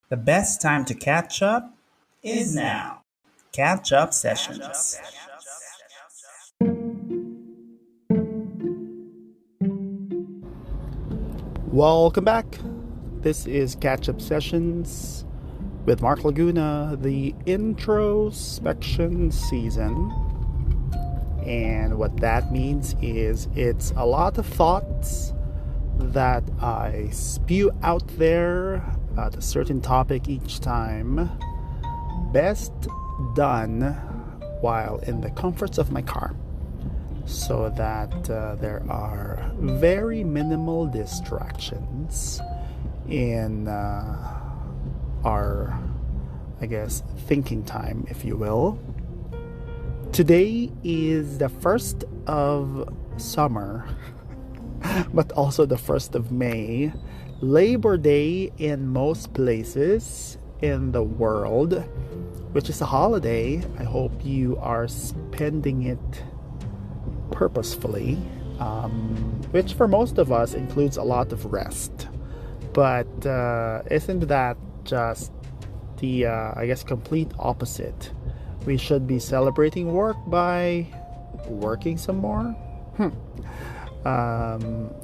The best time to catch up is now. Catch up sessions. Welcome back. This is Catch Up Sessions with Mark Laguna, the introspection season. And what that means is it's a lot of thoughts that I spew out there about a certain topic each time. Best done while in the comforts of my car, so that there are very minimal distractions in our, thinking time, if you will. Today is the 1st of summer, but also the 1st of May, Labor Day in most places in the world, which is a holiday. I hope you are spending it purposefully, which for most of us includes a lot of rest. But isn't that just the, complete opposite? We should be celebrating work by working some more.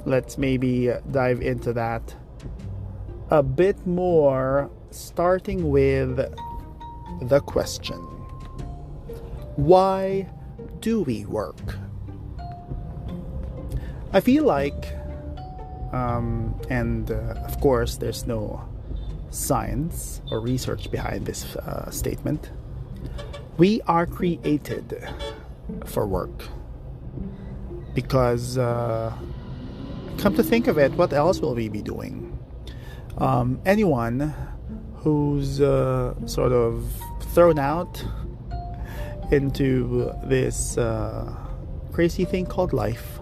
Let's maybe dive into that a bit more, starting with the question: why do we work? I feel like, of course, there's no science or research behind this statement. We are created for work because, come to think of it, what else will we be doing? Anyone who's sort of thrown out into this crazy thing called life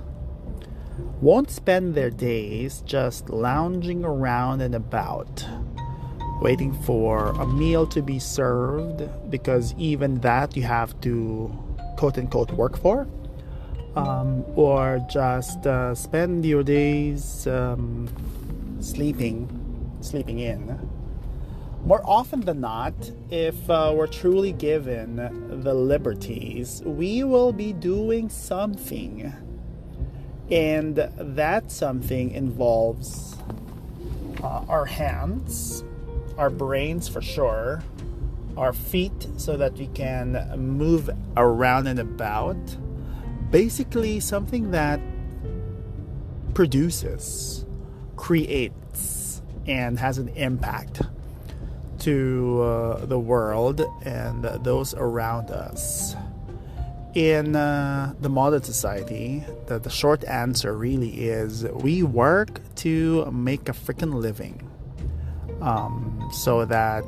won't spend their days just lounging around and about, waiting for a meal to be served, because even that you have to quote unquote work for, or just spend your days sleeping in. More often than not, if we're truly given the liberties, we will be doing something. And that something involves our hands, our brains for sure, our feet so that we can move around and about. Basically, something that produces, creates, and has an impact to the world and those around us. In the modern society, the short answer really is we work to make a freaking living, so that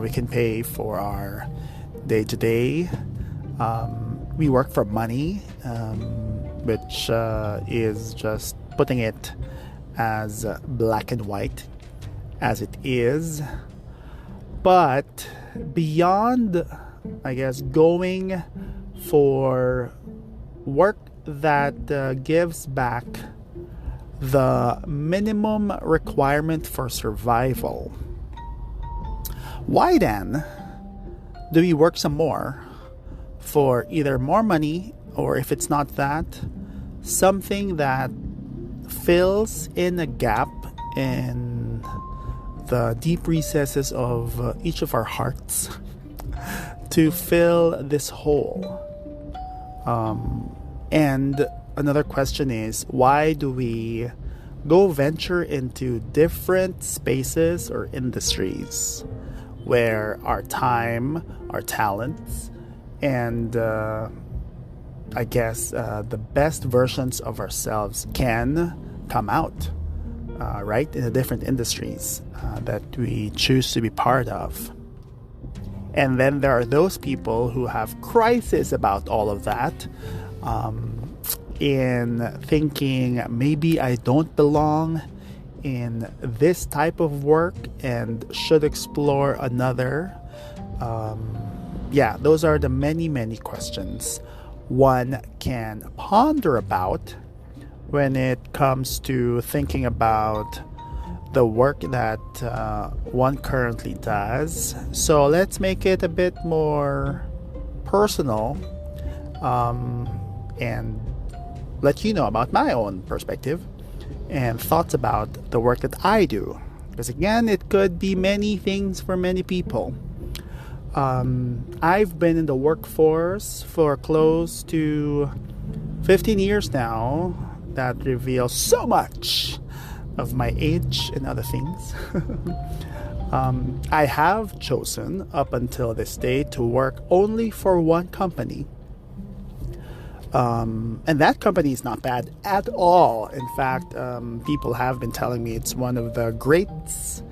we can pay for our day-to-day. We work for money, which is just putting it as black and white as it is. But beyond, going for work that gives back the minimum requirement for survival, why then do we work some more for either more money, or if it's not that, something that fills in a gap in the deep recesses of each of our hearts to fill this hole? And another question is, why do we go venture into different spaces or industries where our time, our talents, and the best versions of ourselves can come out, right? In the different industries that we choose to be part of. And then there are those people who have crisis about all of that, in thinking maybe I don't belong in this type of work and should explore another. Those are the many questions one can ponder about when it comes to thinking about the work that one currently does. So let's make it a bit more personal, and let you know about my own perspective and thoughts about the work that I do. Because again, it could be many things for many people. I've been in the workforce for close to 15 years now. That reveals so much of my age and other things. I have chosen up until this day to work only for one company. And that company is not bad at all. In fact, people have been telling me it's one of the greats,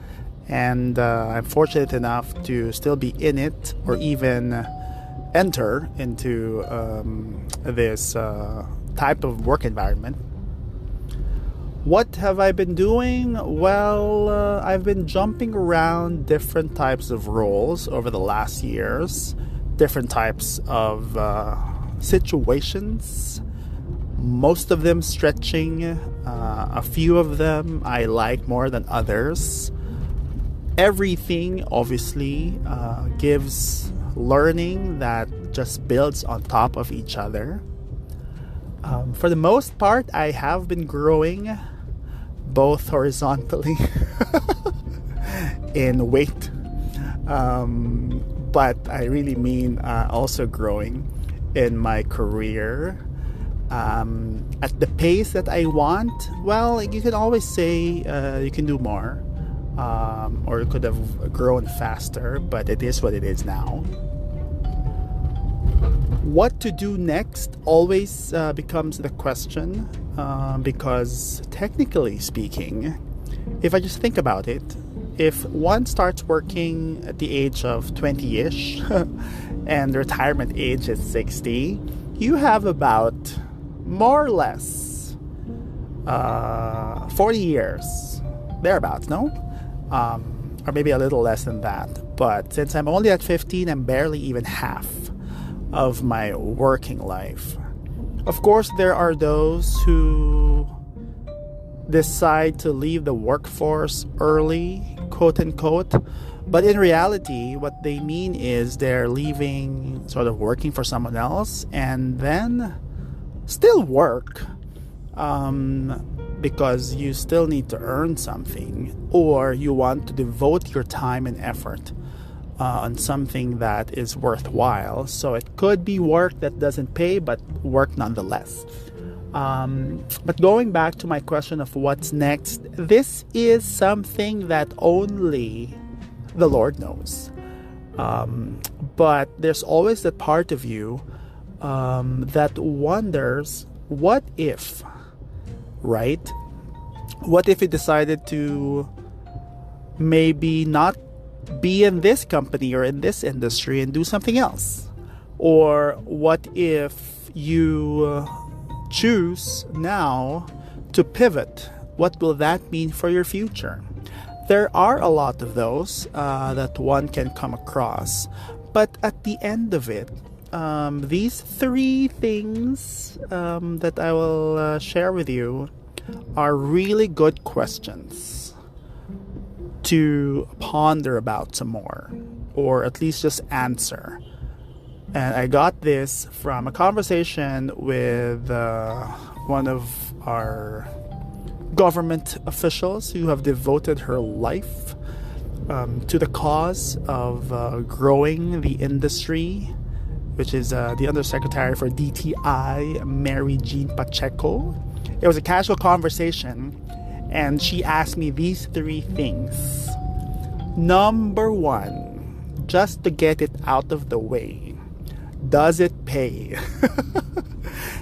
and I'm fortunate enough to still be in it or even enter into this type of work environment. What have I been doing? Well, I've been jumping around different types of roles over the last years, different types of situations, most of them stretching, a few of them I like more than others. Everything obviously gives learning that just builds on top of each other. For the most part, I have been growing both horizontally in weight, but I really mean also growing in my career at the pace that I want. Well, you can always say you can do more, or you could have grown faster, but it is what it is now. What to do next always becomes the question, because technically speaking, if I just think about it, if one starts working at the age of 20-ish and the retirement age is 60, you have about more or less 40 years, thereabouts, no? Or maybe a little less than that. But since I'm only at 15, I'm barely even half of my working life. Of course, there are those who decide to leave the workforce early, quote unquote, but in reality, what they mean is they're leaving, sort of working for someone else, and then still work, because you still need to earn something, or you want to devote your time and effort on something that is worthwhile. So it could be work that doesn't pay, but work nonetheless. But going back to my question of what's next, this is something that only the Lord knows. But there's always that part of you that wonders, what if, right? What if you decided to maybe not be in this company or in this industry and do something else? Or what if you choose now to pivot? What will that mean for your future? There are a lot of those that one can come across, but at the end of it, these three things that I will share with you are really good questions to ponder about some more, or at least just answer. And I got this from a conversation with one of our government officials who have devoted her life to the cause of growing the industry, which is the Undersecretary for DTI, Mary Jean Pacheco. It was a casual conversation, and she asked me these three things. Number one, just to get it out of the way, does it pay?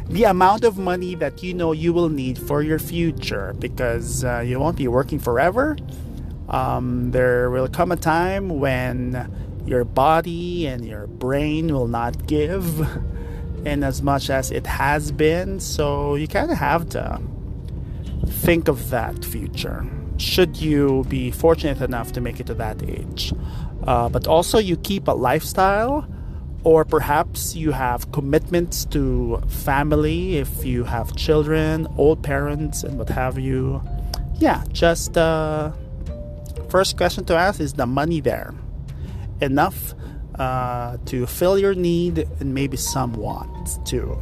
The amount of money that you know you will need for your future, because you won't be working forever. There will come a time when your body and your brain will not give in as much as it has been. So you kind of have to think of that future, should you be fortunate enough to make it to that age. But also you keep a lifestyle, or perhaps you have commitments to family if you have children, old parents, and what have you. Yeah, just first question to ask is the money there enough to fill your need and maybe some wants too?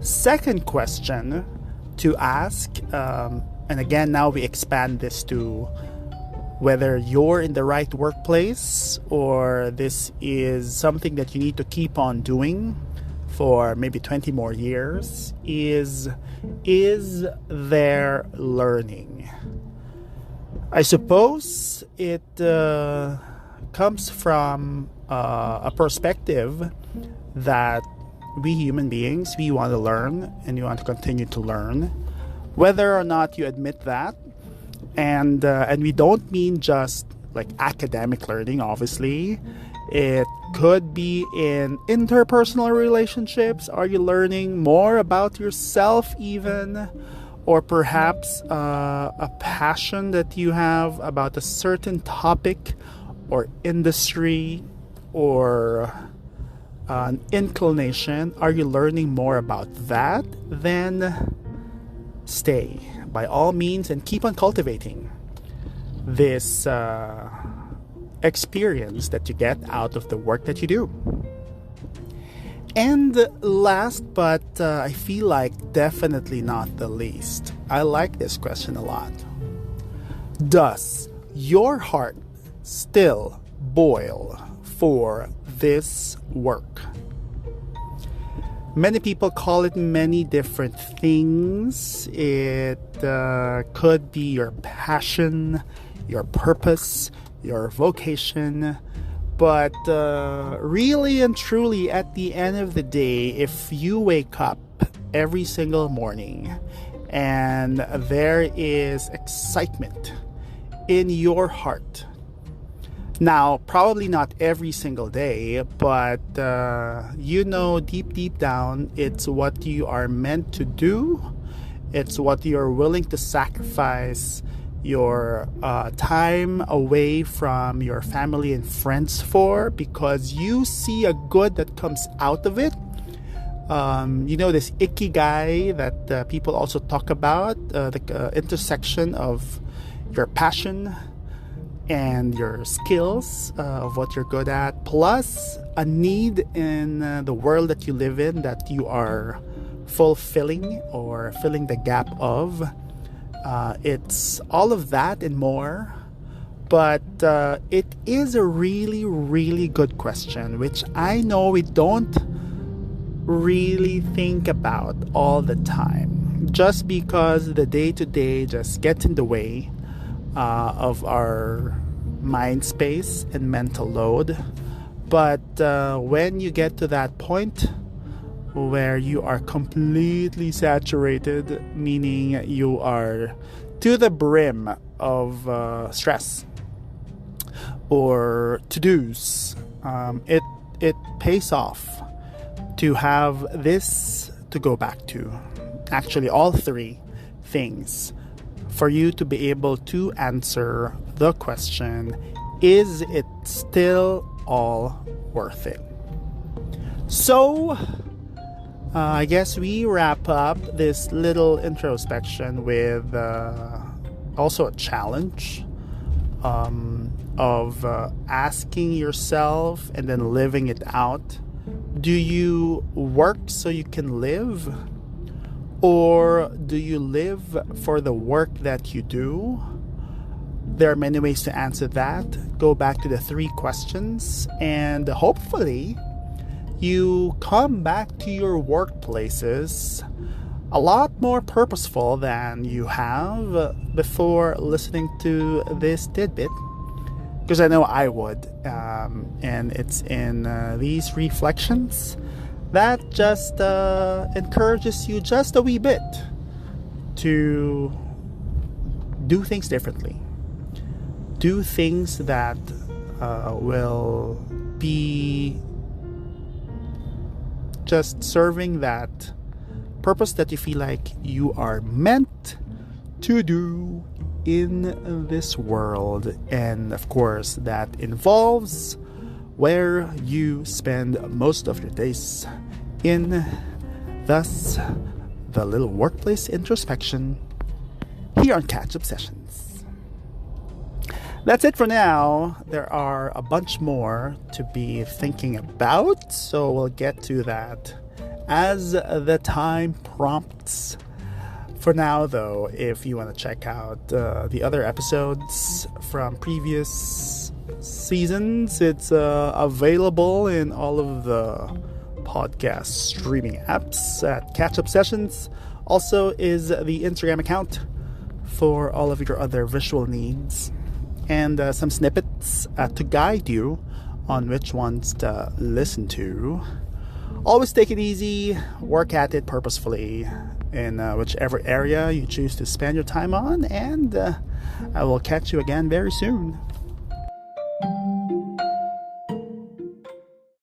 Second question to ask, and again, now we expand this to whether you're in the right workplace or this is something that you need to keep on doing for maybe 20 more years, is there learning? I suppose it comes from a perspective that we human beings, we want to learn and we want to continue to learn, whether or not you admit that. And we don't mean just like academic learning, obviously. It could be in interpersonal relationships. Are you learning more about yourself even? Or perhaps a passion that you have about a certain topic or industry or an inclination. Are you learning more about that? Then stay by all means and keep on cultivating this experience that you get out of the work that you do. And last, but I feel like definitely not the least, I like this question a lot. Does your heart still boil for this work? Many people call it many different things. It could be your passion, your purpose, your vocation. But really and truly, at the end of the day, if you wake up every single morning and there is excitement in your heart, now, probably not every single day, but deep down, it's what you are meant to do. It's what you're willing to sacrifice your time away from your family and friends for, because you see a good that comes out of it. This ikigai that people also talk about, the intersection of your passion and your skills of what you're good at, plus a need in the world that you live in that you are fulfilling or filling the gap of. It's all of that and more. But it is a really, really good question, which I know we don't really think about all the time, just because the day-to-day just gets in the way of our mind space and mental load. But when you get to that point where you are completely saturated, meaning you are to the brim of stress or to-dos, it pays off to have this to go back to. Actually, all three things, for you to be able to answer the question, is it still all worth it? So, I guess we wrap up this little introspection with also a challenge of asking yourself and then living it out. Do you work so you can live? Or do you live for the work that you do? There are many ways to answer that. Go back to the three questions, and hopefully you come back to your workplaces a lot more purposeful than you have before listening to this tidbit, because I know I would. And it's in these reflections that just encourages you just a wee bit to do things differently. Do things that will be just serving that purpose that you feel like you are meant to do in this world. And of course, that involves where you spend most of your days in. Thus, the little workplace introspection here on Catch Up Sessions. That's it for now. There are a bunch more to be thinking about, so we'll get to that as the time prompts. For now, though, if you want to check out the other episodes from previous seasons, it's available in all of the podcast streaming apps at Catch Up Sessions. Also is the Instagram account for all of your other visual needs, and some snippets to guide you on which ones to listen to. Always take it easy, work at it purposefully in whichever area you choose to spend your time on, and I will catch you again very soon.